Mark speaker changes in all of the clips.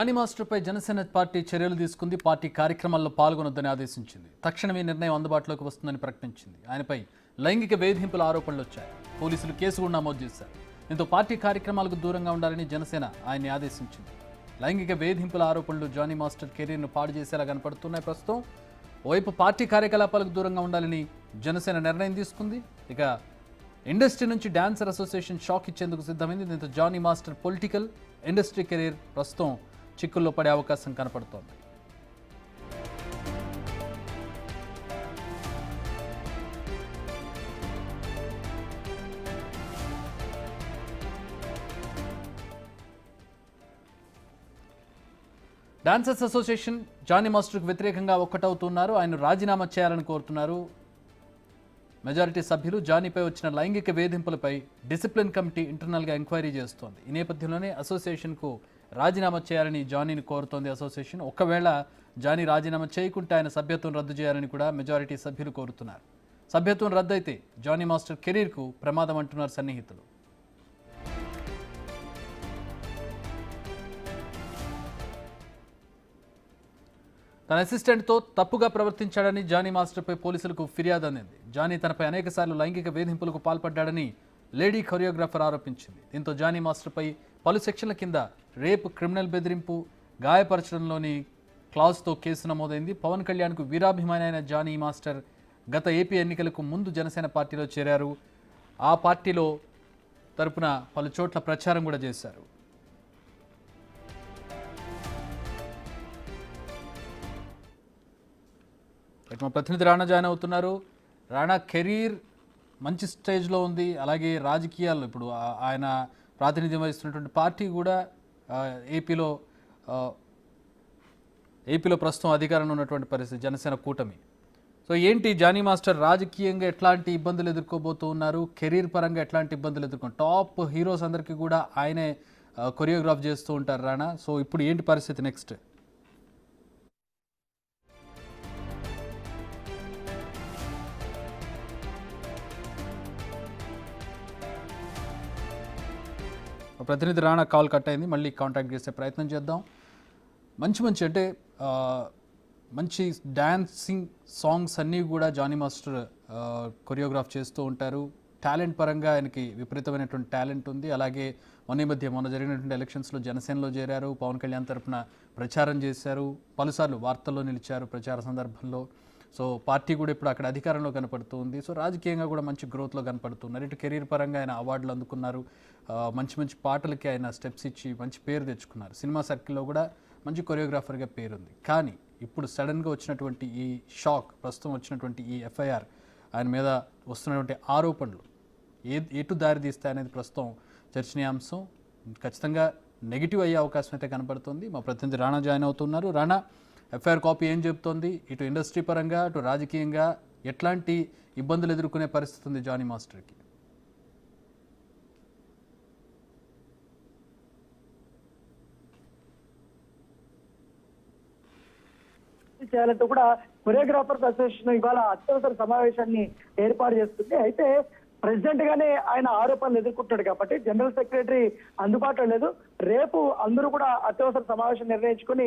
Speaker 1: Johnny మాస్టర్పై Janasena party చర్యలు తీసుకుంది. Party కార్యక్రమాల్లో పాల్గొనొద్దని ఆదేశించింది. తక్షణమే నిర్ణయం అందుబాటులోకి వస్తుందని ప్రకటించింది. ఆయనపై లైంగిక వేధింపుల ఆరోపణలు వచ్చాయి. పోలీసులు కేసు కూడా నమోదు చేశారు. దీంతో పార్టీ కార్యక్రమాలకు దూరంగా ఉండాలని జనసేన ఆయన్ని ఆదేశించింది. లైంగిక వేధింపుల ఆరోపణలు జానీ మాస్టర్ కెరీర్ను పాడు చేసేలా కనపడుతున్నాయి. ప్రస్తుతం ఓవైపు పార్టీ కార్యకలాపాలకు దూరంగా ఉండాలని జనసేన నిర్ణయం తీసుకుంది. ఇక ఇండస్ట్రీ నుంచి డాన్సర్ అసోసియేషన్ షాక్ ఇచ్చేందుకు సిద్ధమైంది. దీంతో Jani master political industry career ప్రస్తుతం చిక్కుల్లో పడే అవకాశం కనపడుతోంది. డాన్సర్స్ అసోసియేషన్ జానీ మాస్టర్కు వ్యతిరేకంగా ఒక్కటవుతున్నారు. ఆయన రాజీనామా చేయాలని కోరుతున్నారు. మెజారిటీ సభ్యులు జానీపై వచ్చిన లైంగిక వేధింపులపై డిసిప్లిన్ కమిటీ ఇంటర్నల్గా ఎంక్వైరీ చేస్తోంది. ఈ నేపథ్యంలోనే అసోసియేషన్కు రాజీనామా చేయాలని జానీని కోరుతోంది అసోసియేషన్. ఒకవేళ జానీ రాజీనామా చేయకుంటే ఆయన సభ్యత్వం రద్దు చేయాలని కూడా మెజారిటీ సభ్యులు కోరుతున్నారు. సభ్యత్వం రద్దయితే జానీ మాస్టర్ కెరీర్కు ప్రమాదం అంటున్నారు సన్నిహితులు. తన అసిస్టెంట్తో తప్పుగా ప్రవర్తించాడని జానీ మాస్టర్పై పోలీసులకు ఫిర్యాదు అందింది. జానీ తనపై అనేకసార్లు లైంగిక వేధింపులకు పాల్పడ్డాడని లేడీ కొరియోగ్రాఫర్ ఆరోపించింది. దీంతో జానీ మాస్టర్పై పలు సెక్షన్ల కింద రేప్, క్రిమినల్ బెదిరింపు, గాయపరచడంలోని క్లాజ్తో కేసు నమోదైంది. పవన్ కళ్యాణ్కు వీరాభిమాని అయిన జానీ మాస్టర్ గత ఏపీ ఎన్నికలకు ముందు జనసేన పార్టీలో చేరారు. ఆ పార్టీలో తరపున పలు చోట్ల ప్రచారం కూడా చేశారు. మా ప్రతినిధి రాణా జాయిన్ అవుతున్నారు. రాణా, కెరీర్ మంచి స్టేజ్లో ఉంది, అలాగే రాజకీయాల్లో ఇప్పుడు ఆయన ప్రాతినిధ్యం వహిస్తున్నటువంటి పార్టీ కూడా ఏపీలో ప్రస్తుతం అధికారంలో ఉన్నటువంటి పరిస్థితి జనసేన కూటమి. సో ఏంటి జానీ మాస్టర్ రాజకీయంగా ఎట్లాంటి ఇబ్బందులు ఎదుర్కోబోతూ ఉన్నారు, కెరీర్ పరంగా ఎట్లాంటి ఇబ్బందులు టాప్ హీరోస్ అందరికీ కూడా ఆయనే కొరియోగ్రాఫ్ చేస్తూ ఉంటారు రాణా. సో ఇప్పుడు ఏంటి పరిస్థితి నెక్స్ట్? ప్రతినిధి రాణా కాల్ కట్ అయింది, మళ్ళీ కాంటాక్ట్ చేసే ప్రయత్నం చేద్దాం. మంచి అంటే మంచి డ్యాన్సింగ్ సాంగ్స్ అన్నీ కూడా జానీ మాస్టర్ కొరియోగ్రాఫ్ చేస్తూ ఉంటారు. టాలెంట్ పరంగా ఆయనకి విపరీతమైనటువంటి టాలెంట్ ఉంది. అలాగే మొన్న జరిగినటువంటి ఎలక్షన్స్లో జనసేనలో చేరారు. పవన్ కళ్యాణ్ తరఫున ప్రచారం చేశారు. పలుసార్లు వార్తల్లో నిలిచారు ప్రచార సందర్భంలో. సో పార్టీ కూడా ఇప్పుడు అక్కడ అధికారంలో కనపడుతుంది. సో రాజకీయంగా కూడా మంచి గ్రోత్లో కనపడుతున్నారు. ఇటు కెరీర్ పరంగా ఆయన అవార్డులు అందుకున్నారు. మంచి పాటలకి ఆయన స్టెప్స్ ఇచ్చి మంచి పేరు తెచ్చుకున్నారు. సినిమా సర్కిల్లో కూడా మంచి కొరియోగ్రాఫర్గా పేరుంది. కానీ ఇప్పుడు సడన్గా వచ్చినటువంటి ఈ షాక్, ప్రస్తుతం వచ్చినటువంటి ఈ ఎఫ్ఐఆర్, ఆయన మీద వస్తున్నటువంటి ఆరోపణలు ఎటు దారి తీస్తాయనేది ప్రస్తుతం చర్చనీయాంశం. ఖచ్చితంగా నెగిటివ్ అయ్యే అవకాశం అయితే కనపడుతుంది. మా ప్రతినిధి రాణా జాయిన్ అవుతున్నారు. రాణా, ఎఫ్ఐఆర్ కాపీ ఏం చెబుతోంది? ఇటు ఇండస్ట్రీ పరంగా అటు రాజకీయంగా ఎట్లాంటి ఇబ్బందులు ఎదుర్కొనే పరిస్థితి ఉంది జానీ మాస్టర్కి?
Speaker 2: చేయాలంటూ కూడా కొరియోగ్రాఫర్స్ అసోసియేషన్ ఇవాళ అత్యవసర సమావేశాన్ని ఏర్పాటు చేస్తుంది. అయితే ప్రెసిడెంట్ గానే ఆయన ఆరోపణలు ఎదుర్కొంటాడు కాబట్టి జనరల్ సెక్రటరీ అందుబాటులో లేదు. రేపు అందరూ కూడా అత్యవసర సమావేశం నిర్ణయించుకుని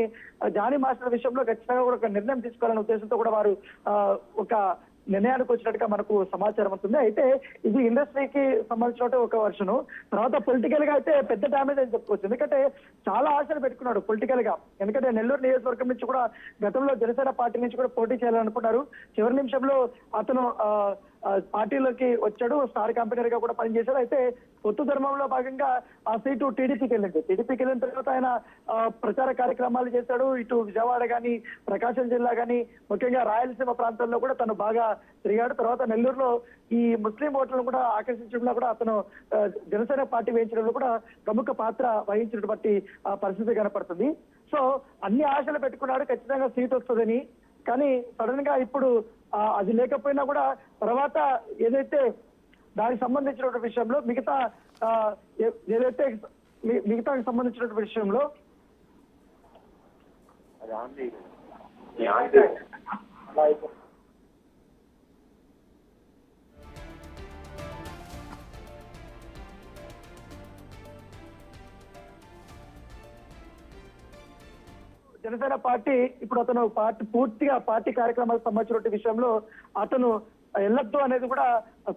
Speaker 2: జానీ మాస్టర్ విషయంలో ఖచ్చితంగా కూడా ఒక నిర్ణయం తీసుకోవాలనే ఉద్దేశంతో కూడా వారు ఒక నిర్ణయానికి వచ్చినట్టుగా మనకు సమాచారం అవుతుంది. అయితే ఇది ఇండస్ట్రీకి సంబంధించిన ఒక వర్షను. తర్వాత పొలిటికల్ గా అయితే పెద్ద డ్యామేజ్ అని చెప్పుకోవచ్చు. ఎందుకంటే చాలా ఆశలు పెట్టుకున్నాడు పొలిటికల్ గా. ఎందుకంటే నెల్లూరు నియోజకవర్గం నుంచి కూడా గతంలో జనసేన పార్టీ నుంచి కూడా పోటీ చేయాలనుకున్నారు. చివరి నిమిషంలో అతను పార్టీలోకి వచ్చాడు. స్టార్ కంపెనర్ గా కూడా పనిచేశాడు. అయితే పొత్తు ధర్మంలో భాగంగా ఆ సీటు టీడీపీకి వెళ్ళింది. టీడీపీకి వెళ్ళిన తర్వాత ఆయన ప్రచార కార్యక్రమాలు చేశాడు. ఇటు విజయవాడ కానీ, ప్రకాశం జిల్లా కానీ, ముఖ్యంగా రాయలసీమ ప్రాంతాల్లో కూడా తను బాగా తిరిగాడు. తర్వాత నెల్లూరులో ఈ ముస్లిం ఓట్లను కూడా ఆకర్షించడంలో కూడా అతను జనసేన పార్టీ వేయించడంలో కూడా ప్రముఖ పాత్ర వహించినటువంటి పరిస్థితి కనపడుతుంది. సో అన్ని ఆశలు పెట్టుకున్నాడు ఖచ్చితంగా సీట్ వస్తుందని. కానీ సడన్ గా ఇప్పుడు అది లేకపోయినా కూడా తర్వాత ఏదైతే దానికి సంబంధించినటువంటి విషయంలో మిగతాకి సంబంధించినటువంటి విషయంలో జనసేన పార్టీ ఇప్పుడు అతను పూర్తిగా పార్టీ కార్యక్రమాలకు సంబంధించిన విషయంలో అతను వెళ్ళొద్దు అనేది కూడా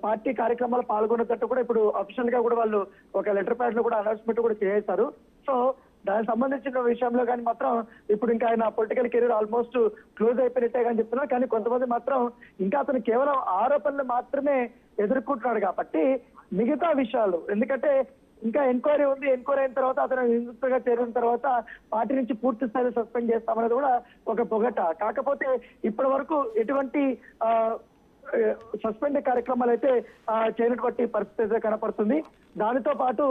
Speaker 2: పార్టీ కార్యక్రమాలు పాల్గొనేటట్టు కూడా ఇప్పుడు అఫీషియల్ గా కూడా వాళ్ళు ఒక లెటర్ ప్యాడ్ లో కూడా అనౌన్స్మెంట్ కూడా చేశారు. సో దానికి సంబంధించిన విషయంలో కానీ మాత్రం ఇప్పుడు ఇంకా ఆయన పొలిటికల్ కెరీర్ ఆల్మోస్ట్ క్లోజ్ అయిపోయినట్టే కానీ చెప్తున్నారు. కానీ కొంతమంది మాత్రం ఇంకా అతను కేవలం ఆరోపణలు మాత్రమే ఎదుర్కొంటున్నాడు కాబట్టి మిగతా విషయాలు, ఎందుకంటే ఇంకా ఎంక్వైరీ ఉంది, ఎంక్వైరీ అయిన తర్వాత అతను నిందితుడిగా చేరిన తర్వాత పార్టీ నుంచి పూర్తి స్థాయిలో సస్పెండ్ చేస్తామనేది కూడా ఒక పొగట. కాకపోతే ఇప్పటి వరకు ఎటువంటి సస్పెండ్ కార్యక్రమాలు అయితే చేయనటువంటి పరిస్థితి అయితే కనపడుతుంది. దానితో పాటు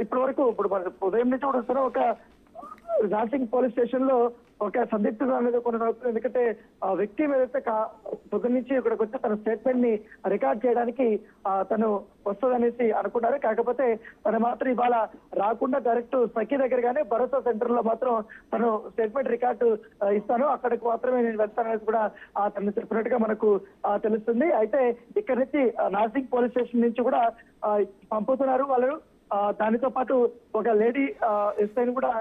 Speaker 2: ఇప్పటి వరకు ఇప్పుడు ఉదయం నుంచి కూడా వస్తున్న ఒక నార్సింగ్ పోలీస్ స్టేషన్ లో ఒక సందిగ్ధత అనేది కొనసాగుతుంది. ఎందుకంటే ఆ వ్యక్తి ఏదైతే పొద్దు నుంచి ఇక్కడికి వచ్చి తన స్టేట్మెంట్ ని రికార్డ్ చేయడానికి తను వస్తుందనేసి అనుకున్నారు. కాకపోతే తను మాత్రం ఇవాళ రాకుండా డైరెక్ట్ సఖి దగ్గరగానే భరోసా సెంటర్ లో మాత్రం తను స్టేట్మెంట్ రికార్డు ఇస్తాను, అక్కడికి మాత్రమే నేను వెళ్తాననేసి కూడా తను చెప్పినట్టుగా మనకు తెలుస్తుంది. అయితే ఇక్కడి నుంచి నార్సింగ్ పోలీస్ స్టేషన్ నుంచి కూడా పంపుతున్నారు వాళ్ళు. దానితో పాటు ఒక లేడీ ఎస్ఐని కూడా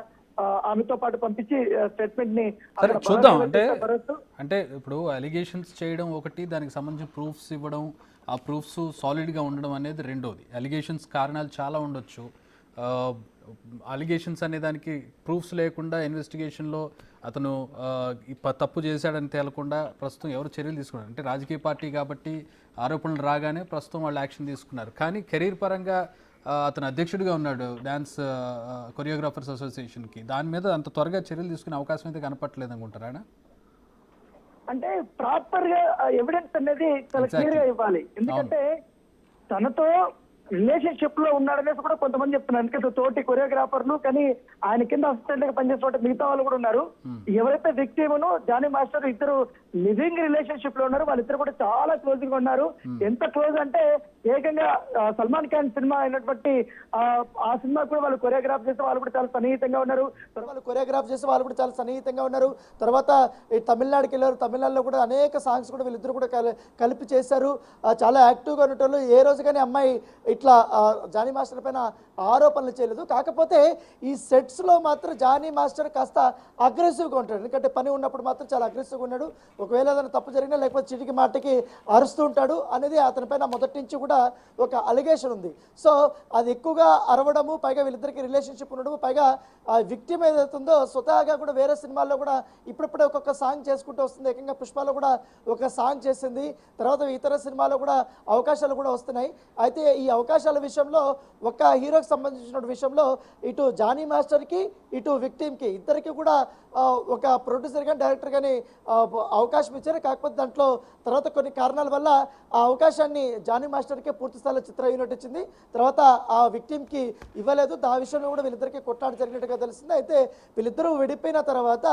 Speaker 2: ఆమెతో పాటు పంపించి స్టేట్మెంట్ ని
Speaker 1: చూద్దాం. అంటే ఇప్పుడు అలిగేషన్స్ చేయడం ఒకటి, దానికి సంబంధించిన ప్రూఫ్స్ ఇవ్వడం, ఆ ప్రూఫ్స్ సాలిడ్ గా ఉండడం అనేది రెండోది. అలిగేషన్స్ కారణాలు చాలా ఉండొచ్చు. అలిగేషన్స్ అనే దానికి ప్రూఫ్స్ లేకుండా ఇన్వెస్టిగేషన్లో అతను తప్పు చేశాడని తేలకుండా ప్రస్తుతం ఎవరు చర్యలు తీసుకున్నారు అంటే రాజకీయ పార్టీ కాబట్టి ఆరోపణలు రాగానే ప్రస్తుతం వాళ్ళు యాక్షన్ తీసుకున్నారు. కానీ కెరీర్ పరంగా అతను అధ్యక్షుడిగా ఉన్నాడు డ్యాన్స్ కొరియోగ్రాఫర్స్ అసోసియేషన్కి. దాని మీద అంత త్వరగా చర్యలు తీసుకునే అవకాశం అయితే కనపట్లేదు అనుకుంటారా?
Speaker 2: అంటే ప్రాపర్ గా ఎవిడెన్స్ అనేది చాలా క్లియర్ గా ఇవ్వాలి. ఎందుకంటే తనతో రిలేషన్షిప్ లో ఉన్నాడనేసి కూడా కొంతమంది చెప్తున్నారు. ఎందుకంటే తోటి కొరియోగ్రాఫర్లు, కానీ ఆయన కింద అసిస్టెంట్ గా పనిచేసే మిగతా వాళ్ళు కూడా ఉన్నారు. ఎవరైతే విక్టిమ్ను జానీ మాస్టర్ ఇద్దరు లివింగ్ రిలేషన్షిప్ లో ఉన్నారు. వాళ్ళిద్దరు కూడా చాలా క్లోజ్ గా ఉన్నారు. ఎంత క్లోజ్ అంటే ఏకంగా సల్మాన్ ఖాన్ సినిమా అయినటువంటి ఆ సినిమా కూడా వాళ్ళు కొరియోగ్రాఫ్ చేసే వాళ్ళు కూడా చాలా సన్నిహితంగా ఉన్నారు. తర్వాత తమిళనాడుకి వెళ్ళారు. తమిళనాడులో కూడా అనేక సాంగ్స్ కూడా వీళ్ళిద్దరు కూడా కలిపి చేశారు. చాలా యాక్టివ్గా ఉన్నట్టు ఏ రోజు కానీ అమ్మాయి ఇట్లా జానీ మాస్టర్ పైన ఆరోపణలు చేయలేదు. కాకపోతే ఈ సెట్స్ లో మాత్రం జానీ మాస్టర్ కాస్త అగ్రెసివ్గా ఉంటాడు. ఎందుకంటే పని ఉన్నప్పుడు మాత్రం చాలా అగ్రెసివ్గా ఉన్నాడు. ఒకవేళ ఏదైనా తప్పు జరిగినా లేకపోతే చిటికి మాటకి అరుస్తూ ఉంటాడు అనేది అతని పైన మొదటి నుంచి కూడా ఒక అలిగేషన్ ఉంది. సో అది ఎక్కువగా అరవడము, పైగా వీళ్ళిద్దరికి రిలేషన్షిప్ ఉండడము, పైగా ఆ విక్టిమ్ ఏదైతుందో స్వతహాగా కూడా వేరే సినిమాల్లో కూడా ఇప్పుడిప్పుడే ఒక్కొక్క సాంగ్ చేసుకుంటూ వస్తుంది. ఏకంగా పుష్పలో కూడా ఒక సాంగ్ చేసింది. తర్వాత ఇతర సినిమాలో కూడా అవకాశాలు కూడా వస్తున్నాయి. అయితే ఈ అవకాశాల విషయంలో ఒక హీరోకి సంబంధించిన విషయంలో ఇటు జానీ మాస్టర్కి ఇటు విక్టిమ్కి ఇద్దరికి కూడా ఒక ప్రొడ్యూసర్ కానీ డైరెక్టర్ కానీ అవకాశం ఇచ్చారు. కాకపోతే దాంట్లో తర్వాత కొన్ని కారణాల వల్ల ఆ అవకాశాన్ని జానీ మాస్టర్కే పూర్తి స్థాయిలో చిత్ర యూనిట్ ఇచ్చింది. తర్వాత ఆ విక్టిమ్కి ఇవ్వలేదు. ఆ విషయంలో కూడా వీళ్ళిద్దరికీ కొట్లాట జరిగినట్టుగా తెలిసింది. అయితే వీళ్ళిద్దరూ విడిపోయిన తర్వాత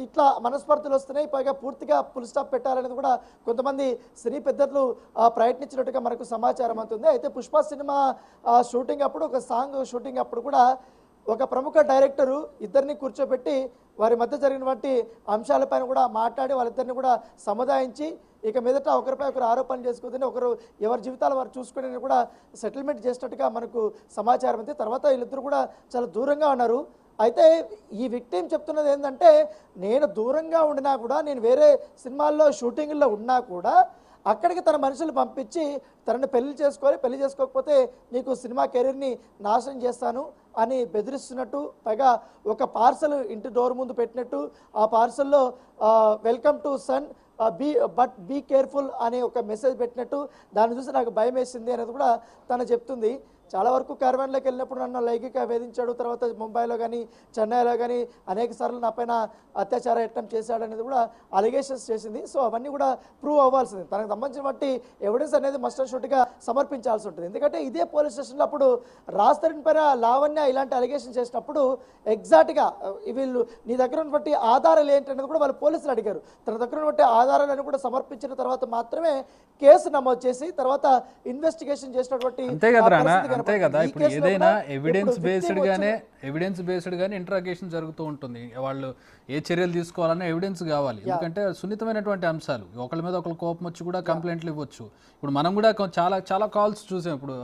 Speaker 2: ఇట్లా మనస్పర్ధలు వస్తున్నాయి. పైగా పూర్తిగా ఫుల్ స్టాప్ పెట్టాలనేది కూడా కొంతమంది సినీ పెద్దలు ప్రయత్నించినట్టుగా మనకు సమాచారం అవుతుంది. అయితే పుష్ప సినిమా షూటింగ్ అప్పుడు ఒక సాంగ్ షూటింగ్ అప్పుడు కూడా ఒక ప్రముఖ డైరెక్టరు ఇద్దరిని కూర్చోబెట్టి వారి మధ్య జరిగినటువంటి అంశాలపైన కూడా మాట్లాడి వాళ్ళిద్దరిని కూడా సముదాయించి ఇక మీదట ఒకరిపై ఒకరు ఆరోపణలు చేసుకుంటే ఒకరు ఎవరి జీవితాలు వారు చూసుకుని కూడా సెటిల్మెంట్ చేసినట్టుగా మనకు సమాచారం ఉంది. తర్వాత వీళ్ళిద్దరు కూడా చాలా దూరంగా ఉన్నారు. అయితే ఈ విక్టిమ్ చెప్తున్నది ఏంటంటే, నేను దూరంగా ఉండినా కూడా, నేను వేరే సినిమాల్లో షూటింగ్లో ఉన్నా కూడా అక్కడికి తన మనుషులు పంపించి తనని పెళ్లి చేసుకోకపోతే నీకు సినిమా కెరీర్ని నాశనం చేస్తాను అని బెదిరిస్తున్నట్టు, పైగా ఒక పార్సల్ ఇంటి డోర్ ముందు పెట్టినట్టు, ఆ పార్సల్లో welcome to son be careful అనే ఒక మెసేజ్ పెట్టినట్టు, దాన్ని చూసి నాకు భయం వేసింది అనేది కూడా తను చెప్తుంది. చాలా వరకు క్యారవాన్లోకి వెళ్ళినప్పుడు నన్ను లైంగిక వేధించాడు, తర్వాత ముంబైలో కానీ చెన్నైలో కానీ అనేక సార్లు నా పైన అత్యాచార యత్నం చేశాడనేది కూడా అలిగేషన్స్ చేసింది. సో అవన్నీ కూడా ప్రూవ్ అవ్వాల్సింది. తనకు సంబంధించిన బట్టి ఎవిడెన్స్ అనేది మస్ట్ అండ్ షూట్గా సమర్పించాల్సి ఉంటుంది. ఎందుకంటే ఇదే పోలీస్ స్టేషన్లో అప్పుడు రాజధాని పైన లావణ్య ఇలాంటి అలిగేషన్ చేసినప్పుడు ఎగ్జాక్ట్గా వీళ్ళు నీ దగ్గర ఉన్నటువంటి ఆధారాలు ఏంటనేది కూడా వాళ్ళు పోలీసులు అడిగారు. తన దగ్గర ఉన్నటువంటి ఆధారాలను కూడా సమర్పించిన తర్వాత మాత్రమే కేసు నమోదు చేసి తర్వాత ఇన్వెస్టిగేషన్ చేసినటువంటి
Speaker 1: అంతే కదా. ఇప్పుడు ఏదైనా ఎవిడెన్స్ బేస్డ్ గానే ఇంట్రాగేషన్ జరుగుతూ ఉంటుంది. వాళ్ళు ఏ చర్యలు తీసుకోవాలన్నా ఎవిడెన్స్ కావాలి. ఎందుకంటే సున్నితమైనటువంటి అంశాలు, ఒకళ్ళ మీద ఒకళ్ళ కోపం వచ్చి కూడా కంప్లైంట్లు ఇవ్వచ్చు. ఇప్పుడు మనం కూడా చాలా చాలా కాల్స్ చూసాం. ఇప్పుడు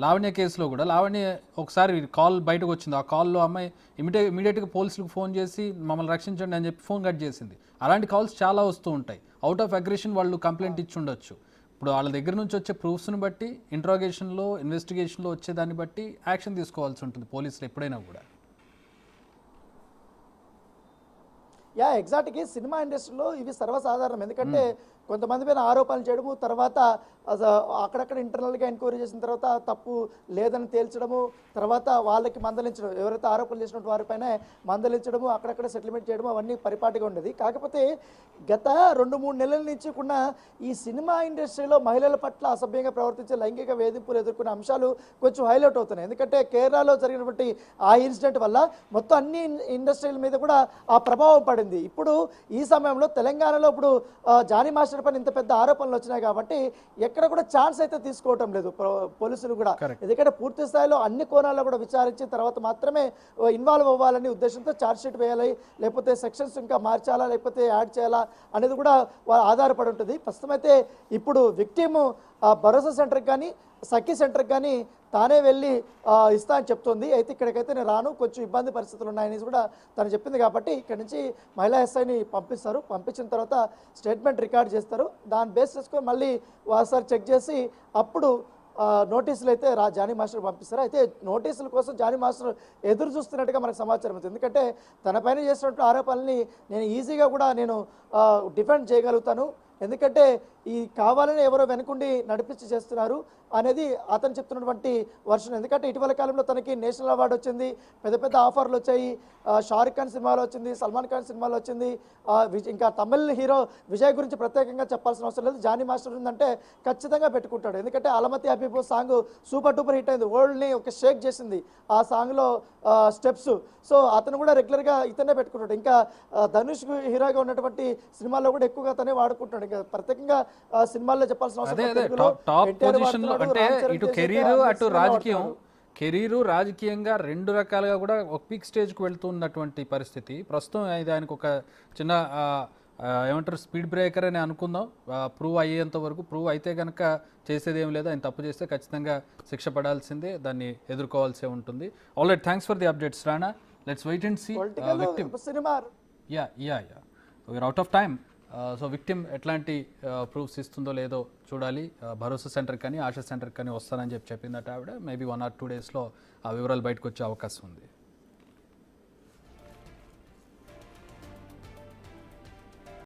Speaker 1: లావణ్య కేసులో కూడా లావణ్య ఒకసారి కాల్ బయటకు వచ్చింది. ఆ కాల్లో అమ్మాయి ఇమీడియట్గా పోలీసులకు ఫోన్ చేసి మమ్మల్ని రక్షించండి అని చెప్పి ఫోన్ కట్ చేసింది. అలాంటి కాల్స్ చాలా వస్తూ ఉంటాయి. అవుట్ ఆఫ్ అగ్రెషన్ వాళ్ళు కంప్లైంట్ ఇచ్చి ఉండొచ్చు. ఇప్పుడు వాళ్ళ దగ్గర నుంచి వచ్చే ప్రూఫ్స్ని బట్టి ఇంట్రాగేషన్లో ఇన్వెస్టిగేషన్లో వచ్చేదాన్ని బట్టి యాక్షన్ తీసుకోవాల్సి ఉంటుంది పోలీసులు ఎప్పుడైనా కూడా.
Speaker 3: ఎగ్జాక్ట్గా సినిమా ఇండస్ట్రీలో ఇవి సర్వసాధారణం. ఎందుకంటే కొంతమంది పైన ఆరోపణలు చేయడము, తర్వాత అక్కడక్కడ ఇంటర్నల్గా ఎంక్వైరీ చేసిన తర్వాత తప్పు లేదని తేల్చడము, తర్వాత వాళ్ళకి మందలించడం, ఎవరైతే ఆరోపణలు చేసినట్టు వారిపైన మందలించడము, అక్కడక్కడ సెటిల్మెంట్ చేయడము, అవన్నీ పరిపాటిగా ఉండేది. కాకపోతే గత 2-3 నెలల నుంచి కూడా ఈ సినిమా ఇండస్ట్రీలో మహిళల పట్ల అసభ్యంగా ప్రవర్తించే లైంగిక వేధింపులు ఎదుర్కొనే అంశాలు కొంచెం హైలైట్ అవుతున్నాయి. ఎందుకంటే కేరళలో జరిగినటువంటి ఆ ఇన్సిడెంట్ వల్ల మొత్తం అన్ని ఇండస్ట్రీల మీద కూడా ఆ ప్రభావం పడింది. ఇప్పుడు ఈ సమయంలో తెలంగాణలో ఇప్పుడు జానీ మాస్టర్ పైన ఇంత పెద్ద ఆరోపణలు వచ్చినాయి కాబట్టి ఎక్కడ కూడా ఛాన్స్ అయితే తీసుకోవటం లేదు పోలీసులు కూడా. ఎందుకంటే పూర్తి స్థాయిలో అన్ని కోణాల్లో కూడా విచారించిన తర్వాత మాత్రమే ఇన్వాల్వ్ అవ్వాలని ఉద్దేశంతో ఛార్జ్ షీట్ వేయాలి, లేకపోతే సెక్షన్స్ ఇంకా మార్చాలా, లేకపోతే యాడ్ చేయాలా అనేది కూడా ఆధారపడి ఉంటుంది. ప్రస్తుతం అయితే ఇప్పుడు విక్టిమ్ భరోసా సెంటర్కి కానీ సఖీ సెంటర్కి కానీ తానే వెళ్ళి ఇస్తా అని చెప్తుంది. అయితే ఇక్కడికైతే నేను రాను, కొంచెం ఇబ్బంది పరిస్థితులు ఉన్నాయని కూడా తను చెప్పింది. కాబట్టి ఇక్కడ నుంచి మహిళా ఎస్ఐని పంపిస్తారు. పంపించిన తర్వాత స్టేట్మెంట్ రికార్డ్ చేస్తారు. దాన్ని బేస్ చేసుకొని మళ్ళీ ఒకసారి చెక్ చేసి అప్పుడు నోటీసులు అయితే జానీ మాస్టర్ పంపిస్తారు. అయితే నోటీసుల కోసం జానీ మాస్టర్ ఎదురు చూస్తున్నట్టుగా మనకు సమాచారం అవుతుంది. ఎందుకంటే తన పైన చేసినట్టు ఆరోపణల్ని నేను ఈజీగా కూడా నేను డిఫెండ్ చేయగలుగుతాను, ఎందుకంటే ఈ కావాలని ఎవరో వెనుకుండి నడిపించి చేస్తున్నారు అనేది అతను చెప్తున్నటువంటి వర్షన్. ఎందుకంటే ఇటీవల కాలంలో తనకి నేషనల్ అవార్డు వచ్చింది, పెద్ద పెద్ద ఆఫర్లు వచ్చాయి, షారుఖ్ ఖాన్ సినిమాలో వచ్చింది, సల్మాన్ ఖాన్ సినిమాలో వచ్చింది, ఇంకా తమిళ్ హీరో విజయ్ గురించి ప్రత్యేకంగా చెప్పాల్సిన అవసరం లేదు. జానీ మాస్టర్ ఉందంటే ఖచ్చితంగా పెట్టుకుంటాడు. ఎందుకంటే Halamithi Habibo song super duper hit అయింది, వరల్డ్ని ఒక షేక్ చేసింది ఆ సాంగ్లో స్టెప్స్. సో అతను కూడా రెగ్యులర్గా ఇతనే పెట్టుకుంటాడు. ఇంకా ధనుష్ హీరోగా ఉన్నటువంటి సినిమాల్లో కూడా ఎక్కువగా అతనే వాడుకుంటాడు. ఇంకా ప్రత్యేకంగా సినిమాల్లో చెప్పాల్సిన అవసరం.
Speaker 1: అంటే ఇటు కెరీర్ అటు రాజకీయం, కెరీరు రాజకీయంగా రెండు రకాలుగా కూడా ఒక పీక్ స్టేజ్కి వెళ్తున్నటువంటి పరిస్థితి ప్రస్తుతం. ఆయనకు ఒక చిన్న ఏమంటారు స్పీడ్ బ్రేకర్ అని అనుకుందాం. ప్రూవ్ అయ్యేంత వరకు, ప్రూవ్ అయితే కనుక చేసేది ఏం లేదు. ఆయన తప్పు చేస్తే ఖచ్చితంగా శిక్ష పడాల్సిందే, దాన్ని ఎదుర్కోవాల్సి ఉంటుంది. Alright, thanks for the updates Rana. Let's wait and see victim. We're out of time. So victim ఎట్లాంటి ప్రూఫ్స్ ఇస్తుందో లేదో చూడాలి. భరోసా సెంటర్ కానీ ఆశా సెంటర్ కానీ వస్తానని చెప్పిందట ఆవిడ. మేబీ 1 or 2 డేస్లో ఆ వివరాలు బయటకు వచ్చే అవకాశం ఉంది.